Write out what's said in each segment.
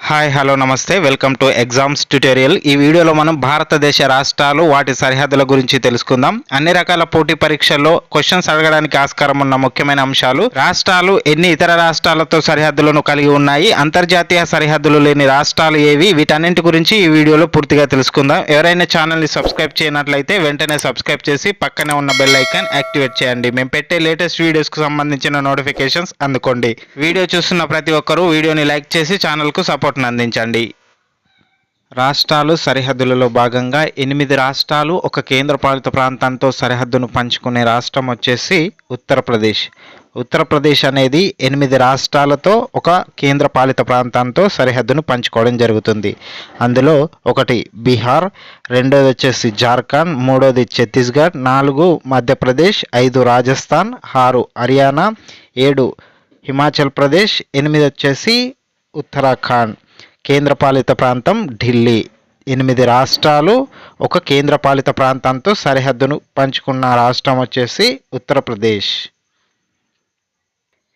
Hi hello నమస్తే welcome to exams tutorial. ఈ వీడియోలో మనం భారతదేశ రాష్ట్రాలు వాటి సరిహద్దుల గురించి తెలుసుకుందాం. అన్ని రకాల పోటీ పరీక్షల్లో క్వశ్చన్స్ అడగడానికి ఆస్కారం ఉన్న ముఖ్యమైన అంశాలు, రాష్ట్రాలు ఎన్ని ఇతర రాష్ట్రాలతో సరిహద్దులను కలిగి ఉన్నాయి, అంతర్జాతీయ సరిహద్దులు లేని రాష్ట్రాలు ఏవి, వీటన్నింటి గురించి ఈ వీడియోలో పూర్తిగా తెలుసుకుందాం. ఎవరైనా ఛానల్ని సబ్స్క్రైబ్ చేయనట్లయితే వెంటనే సబ్స్క్రైబ్ చేసి పక్కనే ఉన్న బెల్ ఐకాన్ యాక్టివేట్ చేయండి. మేము పెట్టే లేటెస్ట్ వీడియోస్కు సంబంధించిన నోటిఫికేషన్స్ అందుకోండి. వీడియో చూస్తున్న ప్రతి ఒక్కరూ వీడియోని లైక్ చేసి ఛానల్కు సపోర్ట్ అందించండి. రాష్ట్రాలు సరిహద్దులలో భాగంగా 8 రాష్ట్రాలు ఒక కేంద్రపాలిత ప్రాంతంతో సరిహద్దును పంచుకునే రాష్ట్రం వచ్చేసి ఉత్తరప్రదేశ్. ఉత్తరప్రదేశ్ అనేది 8 రాష్ట్రాలతో ఒక కేంద్రపాలిత ప్రాంతంతో సరిహద్దును పంచుకోవడం జరుగుతుంది. అందులో ఒకటి బీహార్, రెండోది వచ్చేసి జార్ఖండ్, మూడోది ఛత్తీస్గఢ్, 4 మధ్యప్రదేశ్, 5 రాజస్థాన్, 6 హర్యానా, 7 హిమాచల్ ప్రదేశ్, 8 వచ్చేసి ఉత్తరాఖండ్. కేంద్రపాలిత ప్రాంతం ఢిల్లీ. 8 రాష్ట్రాలు ఒక కేంద్రపాలిత ప్రాంతంతో సరిహద్దును పంచుకున్న రాష్ట్రం వచ్చేసి ఉత్తరప్రదేశ్.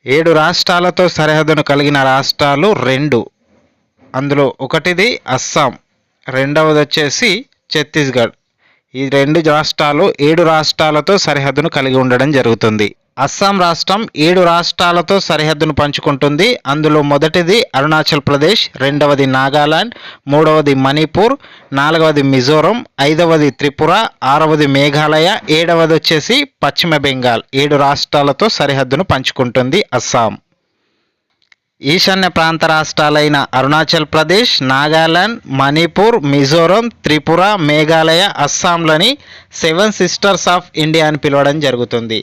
7 రాష్ట్రాలతో సరిహద్దును కలిగిన రాష్ట్రాలు 2. అందులో ఒకటిది అస్సాం, రెండవది వచ్చేసి ఛత్తీస్గఢ్. ఈ 2 రాష్ట్రాలు 7 రాష్ట్రాలతో సరిహద్దును కలిగి ఉండడం జరుగుతుంది. అస్సాం రాష్ట్రం 7 రాష్ట్రాలతో సరిహద్దును పంచుకుంటుంది. అందులో మొదటిది అరుణాచల్ ప్రదేశ్, రెండవది నాగాలాండ్, మూడవది మణిపూర్, 4వది మిజోరం, 5వది త్రిపుర, 6వది మేఘాలయ, 7వది వచ్చేసి పశ్చిమ బెంగాల్. 7 రాష్ట్రాలతో సరిహద్దును పంచుకుంటుంది అస్సాం. ఈశాన్య ప్రాంత రాష్ట్రాలైన అరుణాచల్ ప్రదేశ్, నాగాలాండ్, మణిపూర్, మిజోరం, త్రిపుర, మేఘాలయ, అస్సాంలని 7 సిస్టర్స్ ఆఫ్ ఇండియా అని పిలవడం జరుగుతుంది.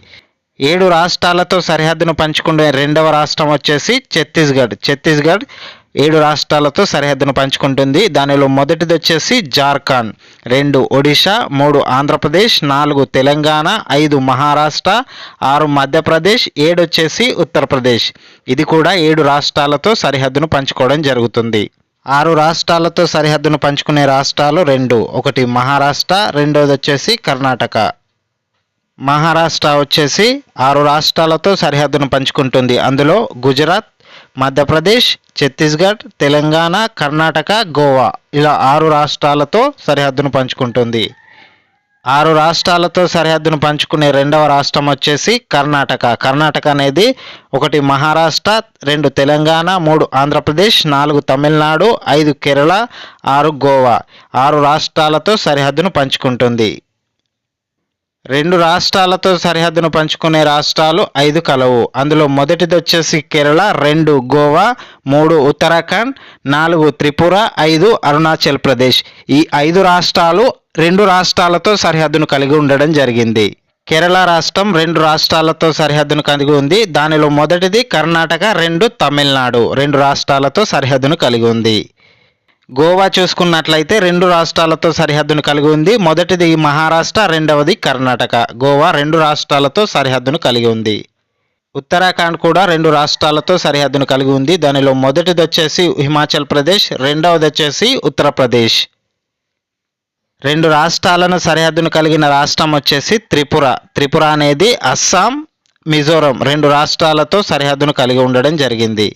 7 రాష్ట్రాలతో సరిహద్దును పంచుకునే రెండవ రాష్ట్రం వచ్చేసి ఛత్తీస్గఢ్. ఛత్తీస్గఢ్ 7 రాష్ట్రాలతో సరిహద్దును పంచుకుంటుంది. దానిలో మొదటిది వచ్చేసి జార్ఖండ్, 2 ఒడిశా, 3 ఆంధ్రప్రదేశ్, 4 తెలంగాణ, 5 మహారాష్ట్ర, 6 మధ్యప్రదేశ్, 7 వచ్చేసి ఉత్తరప్రదేశ్. ఇది కూడా 7 రాష్ట్రాలతో సరిహద్దును పంచుకోవడం జరుగుతుంది. 6 రాష్ట్రాలతో సరిహద్దును పంచుకునే రాష్ట్రాలు 2. ఒకటి మహారాష్ట్ర, రెండోది వచ్చేసి కర్ణాటక. మహారాష్ట్ర వచ్చేసి 6 రాష్ట్రాలతో సరిహద్దును పంచుకుంటుంది. అందులో గుజరాత్, మధ్యప్రదేశ్, ఛత్తీస్గఢ్, తెలంగాణ, కర్ణాటక, గోవా, ఇలా 6 రాష్ట్రాలతో సరిహద్దును పంచుకుంటుంది. 6 రాష్ట్రాలతో సరిహద్దును పంచుకునే రెండవ రాష్ట్రం వచ్చేసి కర్ణాటక. కర్ణాటక అనేది 1 మహారాష్ట్ర, 2 తెలంగాణ, 3 ఆంధ్రప్రదేశ్, 4 తమిళనాడు, 5 కేరళ, 6 గోవా. 6 రాష్ట్రాలతో సరిహద్దును పంచుకుంటుంది. 2 రాష్ట్రాలతో సరిహద్దును పంచుకునే రాష్ట్రాలు 5 కలవు. అందులో మొదటిది వచ్చేసి కేరళ, 2 గోవా, 3 ఉత్తరాఖండ్, 4 త్రిపుర, 5 అరుణాచల్ ప్రదేశ్. ఈ 5 రాష్ట్రాలు 2 రాష్ట్రాలతో సరిహద్దును కలిగి ఉండడం జరిగింది. కేరళ రాష్ట్రం 2 రాష్ట్రాలతో సరిహద్దును కలిగి ఉంది. దానిలో మొదటిది కర్ణాటక, 2 తమిళనాడు, 2 రాష్ట్రాలతో సరిహద్దును కలిగి ఉంది. గోవా చూసుకున్నట్లయితే 2 రాష్ట్రాలతో సరిహద్దును కలిగి ఉంది. మొదటిది మహారాష్ట్ర, రెండవది కర్ణాటక. గోవా 2 రాష్ట్రాలతో సరిహద్దును కలిగి ఉంది. ఉత్తరాఖండ్ కూడా 2 రాష్ట్రాలతో సరిహద్దును కలిగి ఉంది. దానిలో మొదటిది వచ్చేసి హిమాచల్ ప్రదేశ్, రెండవది వచ్చేసి ఉత్తరప్రదేశ్. 2 రాష్ట్రాలను సరిహద్దును కలిగిన రాష్ట్రం వచ్చేసి త్రిపుర. త్రిపుర అనేది అస్సాం, మిజోరం 2 రాష్ట్రాలతో సరిహద్దును కలిగి ఉండడం జరిగింది.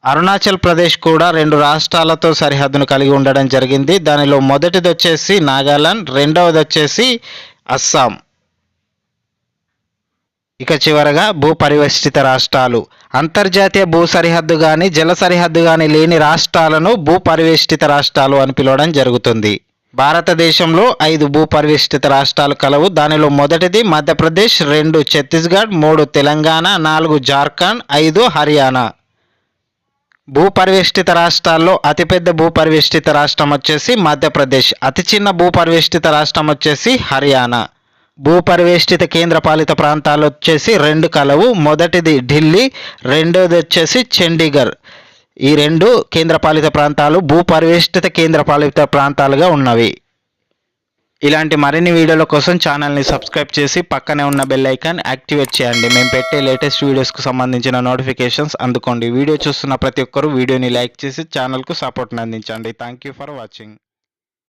అరుణాచల్ ప్రదేశ్ కూడా 2 రాష్ట్రాలతో సరిహద్దును కలిగి ఉండడం జరిగింది. దానిలో మొదటిది వచ్చేసి నాగాలాండ్, రెండవది వచ్చేసి అస్సాం. ఇక చివరగా భూపరివేష్టిత రాష్ట్రాలు. అంతర్జాతీయ భూ సరిహద్దు కానీ జల సరిహద్దు కానీ లేని రాష్ట్రాలను భూపరివేష్టిత రాష్ట్రాలు అని పిలవడం జరుగుతుంది. భారతదేశంలో 5 భూపరివేష్టిత రాష్ట్రాలు కలవు. దానిలో మొదటిది మధ్యప్రదేశ్, 2 ఛత్తీస్గఢ్, 3 తెలంగాణ, 4 జార్ఖండ్, 5 హర్యానా. భూపరివేష్టిత రాష్ట్రాల్లో అతిపెద్ద భూపరివేష్టిత రాష్ట్రం వచ్చేసి మధ్యప్రదేశ్. అతి చిన్న భూపరివేష్టిత రాష్ట్రం వచ్చేసి హర్యానా. భూపరివేష్టిత కేంద్రపాలిత ప్రాంతాలు వచ్చేసి 2 కలవు. మొదటిది ఢిల్లీ, రెండోది వచ్చేసి చండీగఢ్. ఈ 2 కేంద్రపాలిత ప్రాంతాలు భూపరివేష్టిత కేంద్రపాలిత ప్రాంతాలుగా ఉన్నవి. ఇలాంటి మరిన్ని వీడియోల కోసం ఛానల్ని సబ్స్క్రైబ్ చేసి పక్కనే ఉన్న బెల్ ఐకాన్ యాక్టివేట్ చేయండి. మేము పెట్టే లేటెస్ట్ వీడియోస్కు సంబంధించిన నోటిఫికేషన్స్ అందుకోండి. వీడియో చూస్తున్న ప్రతి ఒక్కరూ వీడియోని లైక్ చేసి ఛానల్కు సపోర్ట్ని అందించండి. Thank you for watching.